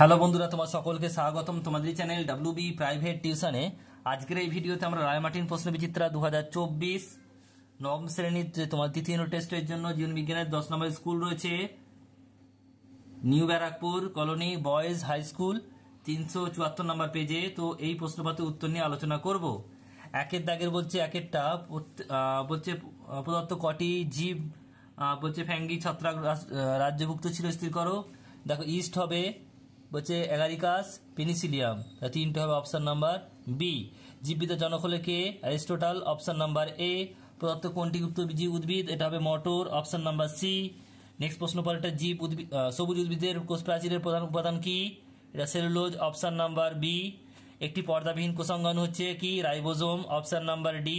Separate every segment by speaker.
Speaker 1: Hello বন্ধুরা, তোমার সকলকে স্বাগতম তোমাদের চ্যানেল ডাব্লিউবি প্রাইভেট টিউশনে। আজকের এই ভিডিওতে আমরা রায়মার্টিন প্রশ্ন বিচিত্রা 2024 নবম শ্রেণীর যে তোমার তৃতীয় টেস্টের জন্য জীবন বিজ্ঞানের 10 নম্বর স্কুল রয়েছে new Barrackpore colony boys high school 374 number পেজে। তো এই প্রশ্নপত্রের উত্তর নিয়ে আলোচনা করব। একের দাগের বলছে একেরটা বলছে প্রদত্ত কটি জীব বলছে ফ্যাঙ্গি ছত্রাক রাজ্যভুক্ত ছিল স্থির করো। দেখো, ইস্ট হবে বলছে অ্যাগারিকাস পেনিসিলিয়াম, তিনটে হবে অপশন নাম্বার বি। জীববিদ্যার জনক হলে কে? Aristotle, option number A. প্রদত্ত কোনটি জীব উদ্ভিদ? এটা হবে মটর, অপশন নাম্বার সি। নেক্সট প্রশ্ন পর একটা জীব উদ্ভিদ সবুজ উদ্ভিদের কোষ প্রাচীরের প্রধান উপাদান কি? এটা সেলুলোজ, অপশন নাম্বার বি। একটি পর্দাবিহীন কোষাঙ্গাণু হচ্ছে কি? Ribosome, option number D.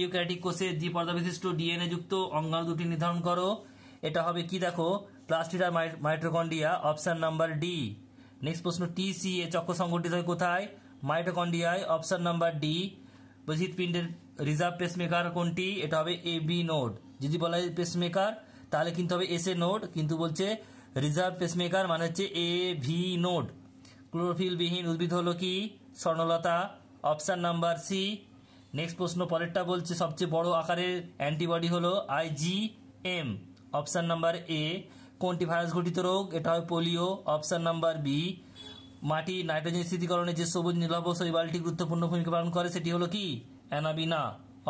Speaker 1: Eukaryotic কোষের দ্বিপর্দা বিশিষ্ট ডিএনএ যুক্ত অঙ্গাণু দুটি নির্ধারণ করো। এটা হবে কি? দেখো, প্লাস্টিড আর mitochondria, option number D. Next প্রশ্ন, টিসিএ চক্র সংগঠিত হয় কোথায়? মাইটোকন্ড্রিয়ায়, অপশন নাম্বার ডি। হৃৎপিণ্ডের রিজার্ভ পেসমেকার কোনটি? এটা হবে এ বি নোড। যদি বলা হয় পেসমেকার তাহলে কিন্তু হবে এস এ নোড, কিন্তু বলছে রিজার্ভ পেসমেকার মানে হচ্ছে এ ভি নোড। ক্লোরোফিলবিহীন উদ্ভিদ হলো কি? স্বর্ণলতা, অপশন নাম্বার সি। নেক্সট প্রশ্ন পরেরটা বলছে সবচেয়ে বড় আকারের অ্যান্টিবডি হলো আইজিএম, অপশন নাম্বার এ। কোনটি ভাইরাস ঘটিত রোগ? এটা হয় পোলিও, অপশন নাম্বার বি। মাটি নাইট্রোজেন স্থিতিকরণে যে সবুজ নীলাভ শৈবালটি গুরুত্বপূর্ণ ভূমিকা পালন করে সেটি হলো কি? Anabaena,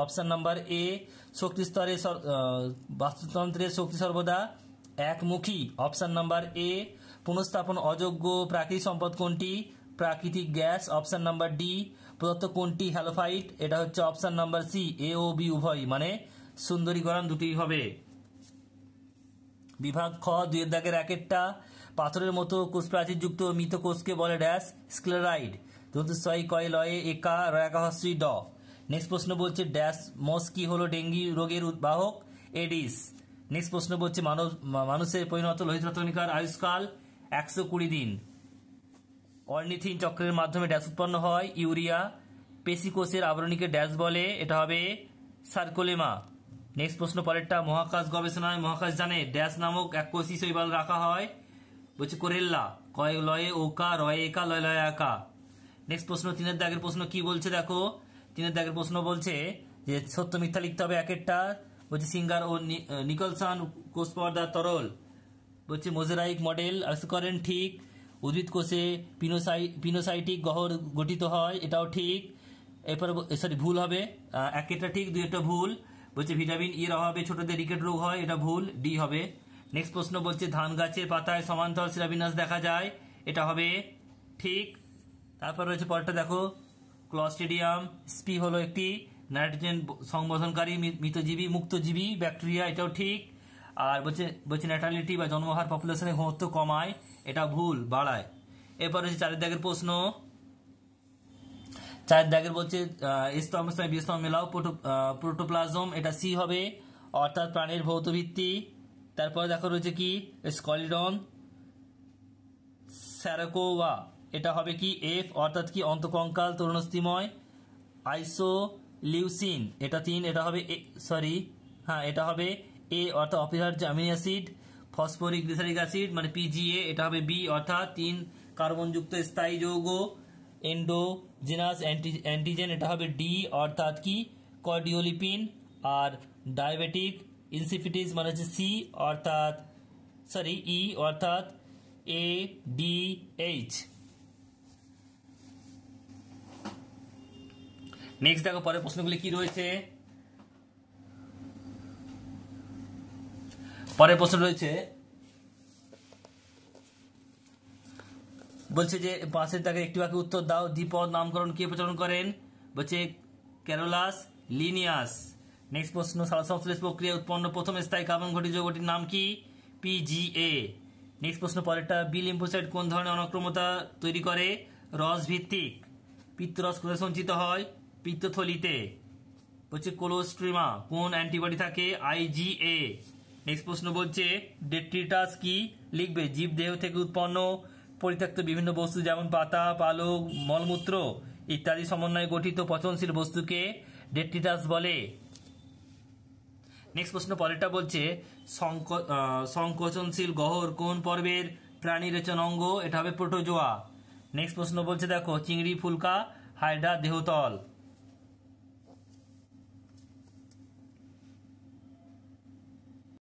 Speaker 1: option number A. শক্তি স্তরে বাস্তুতন্ত্রের শক্তি সর্বদা একমুখী, অপশন নাম্বার এ। পুনঃস্থাপন অযোগ্য প্রাকৃতিক সম্পদ কোনটি? প্রাকৃতিক গ্যাস, অপশন নাম্বার ডি। প্রদত্ত কোনটি হ্যালোফাইট? এটা হচ্ছে অপশন নাম্বার সি, এ ও বি উভয়, মানে সুন্দরীকরণ দুটি হবে। বিভাগ খ, দুইয়ের দাগের একেরটা পাথরের মতো কোষ প্রাচীর যুক্ত মৃত কোষকে বলে ড্যাশ স্ক্লেরাইড। দন্তস্বই কয় লয়ে একা রয়াকা হস্যই ড। নেক্সট প্রশ্ন বলছে ড্যাশ মস কি হলো ডেঙ্গি রোগের বাহক? এডিস। নেক্সট প্রশ্ন বলছে মানুষের পরিণত লোহিত রক্তকণিকার আয়ুষ্কাল 120 দিন। অর্নিথিন চক্রের মাধ্যমে ড্যাশ উৎপন্ন হয়? ইউরিয়া। পেশিকোষের আবরণীকে ড্যাশ বলে? এটা হবে সার্কোলেমা। নেক্সট প্রশ্ন পরেরটা, মহাকাশ গবেষণায় মহাকাশ জানে ড্যাশ নামক এক কোষী শৈবাল রাখা হয়? বলছে কোরেল্লা, কয় লয়ে ওকা রয়ে একা লয় লয় একা। নেক্সট প্রশ্ন তিনের দাগের প্রশ্ন কি বলছে? দেখো, তিনের দাগের প্রশ্ন বলছে যে সত্য মিথ্যা লিখতে হবে একেরটা। বলছে সিঙ্গার ও নিকলসন কোষ পর্দার তরল বলছে মোজারাইক মডেল আবিষ্কার করেন, ঠিক। উদ্ভিদ কোষে পিনোসাইটিক গহ্বর গঠিত হয়, এটাও ঠিক। এরপরে সরি ভুল হবে, একেরটা ঠিক দুইটা ভুল। বলছে ভিটামিন ই এর অভাবে ছোটদের রিকেট রোগ হয়, এটা ভুল, ডি হবে। নেক্সট প্রশ্ন বলছে ধান গাছের পাতায় সমান্তরাল শিলাবিন্যাস দেখা যায়, এটা হবে ঠিক। তারপর রয়েছে পরেরটা, দেখো ক্লস্ট্রিডিয়াম স্পি হলো একটি নাইট্রোজেন সংবর্ধনকারী মৃতজীবী মুক্তজীবী ব্যাকটেরিয়া, এটাও ঠিক। আর বলছে ন্যাটালিটি বা জন্মহার পপুলেশনের ঘনত্ব কমায়, এটা ভুল, বাড়ায়। এরপর হচ্ছে চারের দাগের প্রশ্ন, চার দাগের বলছে স্তম্ভ বি স্তম্ভ মেলাও প্রোটোপ্লাজম, এটা সি হবে, অর্থাৎ প্রাণের ভৌত ভিত্তি। তারপরে দেখো রয়েছে কি স্কলিডন স্যারাকোভা, এটা হবে কি এফ, অর্থাৎ কি অন্তকঙ্কাল তরুণস্থিময়। আইসোলিউসিন, এটা 3, এটা হবে এটা হবে এ, অর্থাৎ অপরিহার্য amino acid. Phosphoric glyceric acid মানে পিজিএ, এটা হবে বি, অর্থাৎ 3 কার্বনযুক্ত স্থায়ী যৌগ। এন্ডোজেনাস অ্যান্টিজেন, এটা হবে ডি, অর্থাৎ কি কার্ডিওলিপিন। আর ডায়াবেটিক ইনসিপিটিস মানে হচ্ছে সি, অর্থাৎ ই, অর্থাৎ এ ডি এইচ। নেক্সট দেখো পরের প্রশ্নগুলি কি রয়েছে। পরের প্রশ্ন রয়েছে বলছে যে পাশের দাগে একটি বাক্যে উত্তর দাও। দ্বিপদ নামকরণ কে প্রচলন করেন? বলছে ক্যারোলাস লিনিয়াস। নেক্সট প্রশ্ন, সালোকসংশ্লেষ প্রক্রিয়া উৎপন্ন প্রথম স্থায়ী কার্বন ঘটিত যৌগটির নাম কি? পিজিএ। নেক্সট প্রশ্ন পরেরটা, বি লিম্ফোসাইট কোন ধরনের অনক্রমতা তৈরি করে? রস ভিত্তিক। পিত্তরস কোথায় সঞ্চিত হয়? পিত্তথলিতে। বলছে কোলোস্ট্রিমা কোন অ্যান্টিবডি থাকে? আইজিএ। নেক্সট প্রশ্ন বলছে ডেট্রিটাস কি? লিখবে জীব দেহ থেকে উৎপন্ন পরিত্যক্ত বিভিন্ন বস্তু যেমন পাতা, পালক, মলমূত্র ইত্যাদি সমন্বয়ে গঠিত পচনশীল বস্তুকে ডেট্রিটাস বলে। নেক্সট প্রশ্ন পরেরটা বলছে সংকোচনশীল গহ্বর কোন পর্বের প্রাণী রেচন অঙ্গ, এটা হবে প্রোটোজোয়া। নেক্সট প্রশ্ন বলছে দেখো, চিংড়ি ফুলকা হাইড্রা দেহতল।